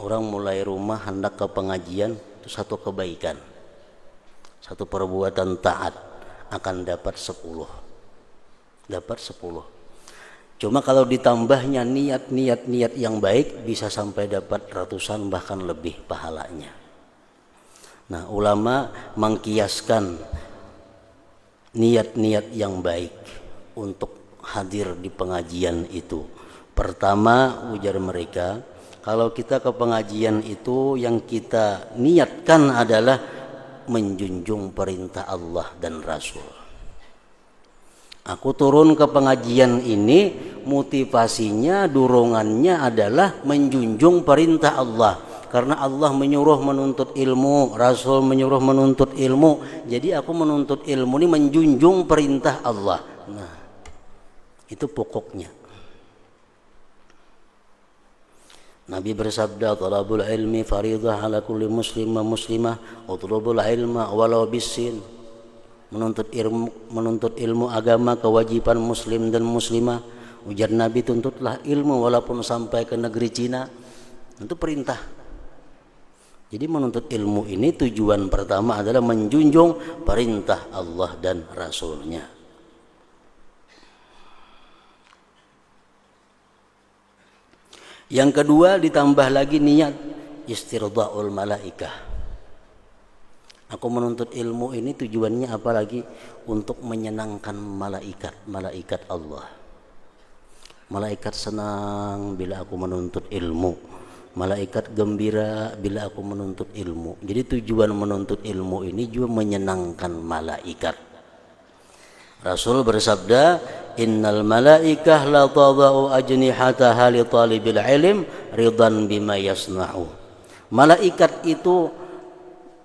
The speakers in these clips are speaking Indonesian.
Orang mulai rumah hendak ke pengajian itu satu kebaikan, satu perbuatan taat akan dapat 10. Dapat 10. Cuma kalau ditambahnya niat yang baik bisa sampai dapat ratusan bahkan lebih pahalanya. Nah, ulama mengkiaskan niat-niat yang baik untuk hadir di pengajian itu. Pertama, ujar mereka, kalau kita ke pengajian itu yang kita niatkan adalah menjunjung perintah Allah dan Rasul. Aku turun ke pengajian ini motivasinya, dorongannya adalah menjunjung perintah Allah. Karena Allah menyuruh menuntut ilmu, Rasul menyuruh menuntut ilmu. Jadi aku menuntut ilmu ini menjunjung perintah Allah. Nah, itu pokoknya. Nabi bersabda, "Talabul ilmi faridah ala kulli muslim wa muslimah, utlubul ilma walau bisin." Menuntut ilmu agama kewajiban muslim dan muslimah. Ujar Nabi, tuntutlah ilmu walaupun sampai ke negeri Cina. Itu perintah. Jadi menuntut ilmu ini tujuan pertama adalah menjunjung perintah Allah dan Rasulnya. Yang kedua, ditambah lagi niat istirdaul malaikah. Aku menuntut ilmu ini tujuannya apalagi untuk menyenangkan malaikat Allah. Malaikat senang bila aku menuntut ilmu. Malaikat gembira bila aku menuntut ilmu. Jadi tujuan menuntut ilmu ini juga menyenangkan malaikat. Rasul bersabda, "Innal malaikah la tadau ajnihataha li talibil ilm ridan bima yasna'u." Malaikat itu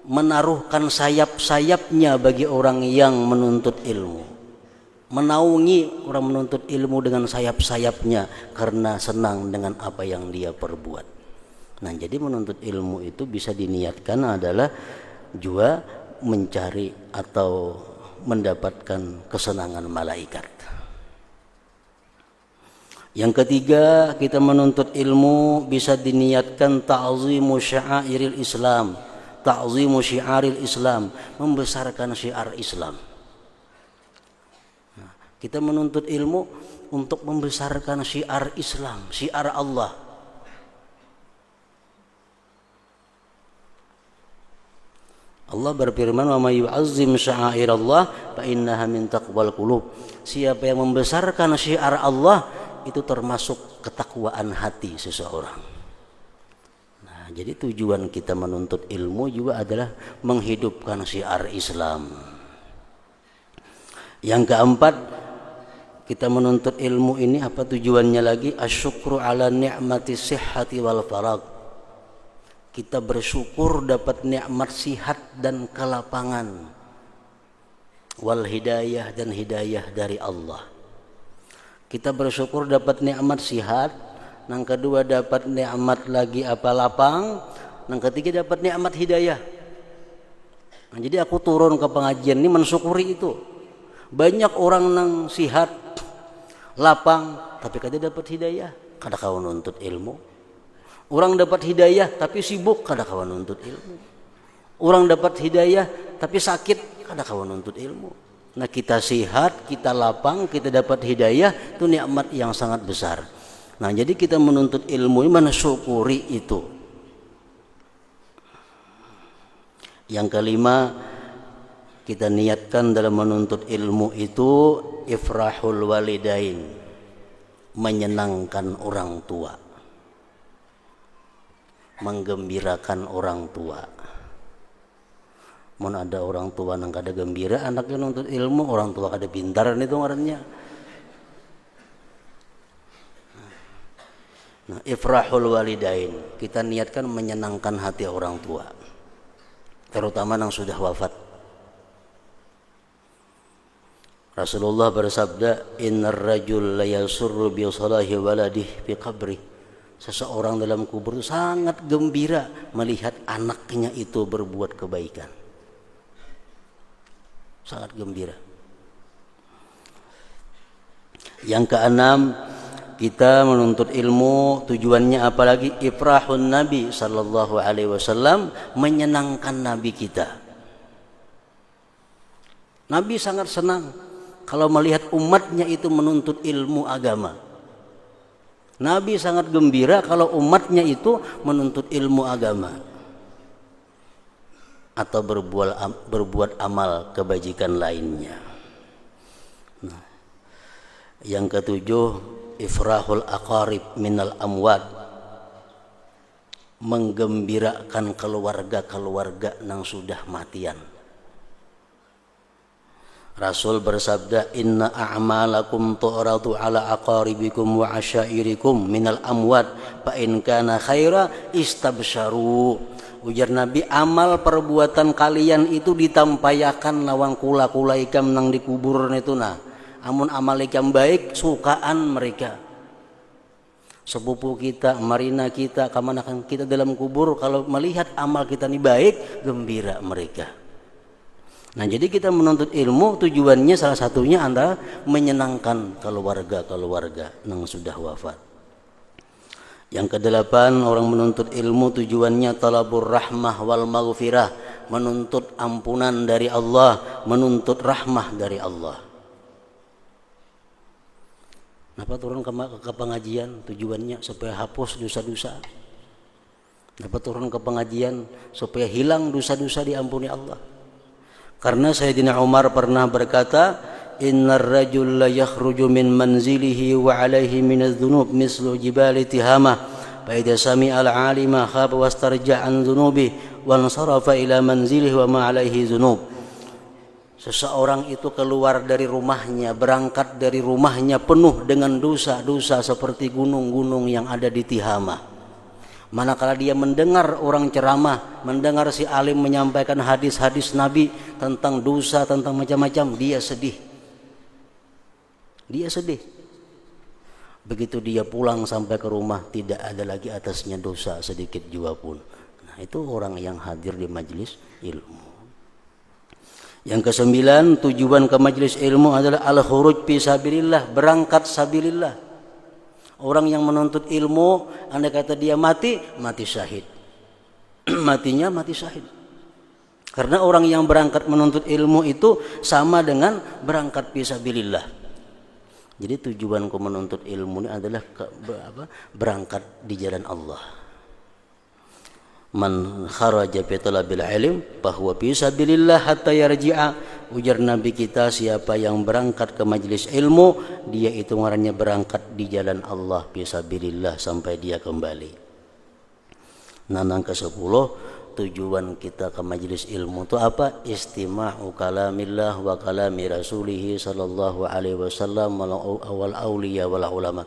menaruhkan sayap-sayapnya bagi orang yang menuntut ilmu, menaungi orang menuntut ilmu dengan sayap-sayapnya karena senang dengan apa yang dia perbuat. Nah, jadi menuntut ilmu itu bisa diniatkan adalah juga mencari atau mendapatkan kesenangan malaikat. Yang ketiga, kita menuntut ilmu bisa diniatkan ta'zimu sya'airil Islam, ta'zimu syiaril Islam, membesarkan syiar Islam. Nah, kita menuntut ilmu untuk membesarkan syiar Islam, syiar Allah. Allah berfirman, "Wa may yu'azzim sya'airallah fa innaha min taqwal qulub." Siapa yang membesarkan syiar Allah itu termasuk ketakwaan hati seseorang. Jadi tujuan kita menuntut ilmu juga adalah menghidupkan syiar Islam. Yang keempat, kita menuntut ilmu ini apa tujuannya lagi? Asyukru ala ni'mati sihhati wal farag. Kita bersyukur dapat nikmat sihat dan kelapangan. Wal hidayah, dan hidayah dari Allah. Kita bersyukur dapat nikmat sihat. Yang kedua dapat nikmat lagi apa lapang. Yang ketiga dapat nikmat hidayah. Nah, jadi aku turun ke pengajian ini mensyukuri itu. Banyak orang nang sihat, lapang, tapi kada dapat hidayah, kada kawan nuntut ilmu. Orang dapat hidayah tapi sibuk, kada kawan nuntut ilmu. Orang dapat hidayah tapi sakit, kada kawan nuntut ilmu. Nah, kita sihat, kita lapang, kita dapat hidayah, itu nikmat yang sangat besar. Nah, jadi kita menuntut ilmu ini mensyukuri itu. Yang kelima, kita niatkan dalam menuntut ilmu itu ifrahul walidain, menyenangkan orang tua, menggembirakan orang tua. Mun ada orang tua nang kada gembira, anaknya nuntut ilmu, orang tua kada pintar itu ngarannya. Nah, ifrahul walidain, kita niatkan menyenangkan hati orang tua, terutama yang sudah wafat. Rasulullah bersabda, "Innar rajul la yasurru bi salahi waladih fi qabri." Seseorang dalam kubur itu sangat gembira melihat anaknya itu berbuat kebaikan. Sangat gembira. Yang keenam, kita menuntut ilmu tujuannya apalagi ifrahun Nabi sallallahu alaihi wasallam, menyenangkan Nabi kita. Nabi sangat senang kalau melihat umatnya itu menuntut ilmu agama. Nabi sangat gembira kalau umatnya itu menuntut ilmu agama atau berbuat amal kebajikan lainnya. Nah, yang ketujuh, ifrahul aqarib minal amwat, menggembirakan keluarga-keluarga yang sudah matian. Rasul bersabda, inna a'malakum tu'radu ala aqaribikum wa asyairikum minal amwat fa in kana khaira istabsyaru. Ujar Nabi, amal perbuatan kalian itu ditampayakan lawang kula-kula ikam nang dikubur itu nah. Amun amal ikam baik sukaan mereka. Sepupu kita, marina kita, kamanakan kita dalam kubur, kalau melihat amal kita ini baik, gembira mereka. Nah, jadi kita menuntut ilmu tujuannya salah satunya adalah menyenangkan keluarga-keluarga yang sudah wafat. Yang kedelapan, orang menuntut ilmu tujuannya talabur rahmah wal maghfirah, menuntut ampunan dari Allah, menuntut rahmah dari Allah. Kenapa turun ke pengajian? Tujuannya supaya hapus dosa-dosa. Kenapa turun ke pengajian? Supaya hilang dosa-dosa, diampuni Allah. Karena Sayyidina Umar pernah berkata, innar rajul la yakhruju min manzilihi wa alaihi minadz dzunub mislu jibali tihamah fa idza sami'a al-'alima khaba wastarja'a an dzunubihi wa ansarafa ila manzilihi wa ma alaihi dzunub. Seseorang itu keluar dari rumahnya, berangkat dari rumahnya penuh dengan dosa-dosa seperti gunung-gunung yang ada di Tihamah. Manakala dia mendengar orang ceramah, mendengar si alim menyampaikan hadis-hadis Nabi tentang dosa, tentang macam-macam, dia sedih. Dia sedih. Begitu dia pulang sampai ke rumah, tidak ada lagi atasnya dosa sedikit jua pun. Nah, itu orang yang hadir di majelis ilmu. Yang kesembilan, tujuan ke majelis ilmu adalah al-khuruj fi sabilillah, berangkat sabilillah. Orang yang menuntut ilmu, andai kata dia mati, mati syahid. Matinya mati syahid. Karena orang yang berangkat menuntut ilmu itu sama dengan berangkat fi sabilillah. Jadi tujuanku menuntut ilmu ini adalah berangkat di jalan Allah. Man kharaja fi talabil ilm fahuwa fi sabilillah hatta yarji'a. Ujar Nabi kita, siapa yang berangkat ke majelis ilmu, dia itu ngarannya berangkat di jalan Allah fi sabilillah sampai dia kembali. Nah, yang ke-10, tujuan kita ke majelis ilmu itu apa? Istima'u kalamillah wa kalami rasulih sallallahu alaihi wasallam wal auliya wal ulama.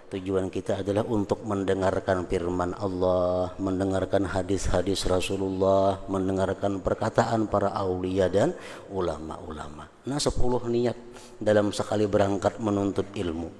Tujuan kita adalah untuk mendengarkan firman Allah, mendengarkan hadis-hadis Rasulullah, mendengarkan perkataan para aulia dan ulama-ulama. Nah, 10 niat dalam sekali berangkat menuntut ilmu.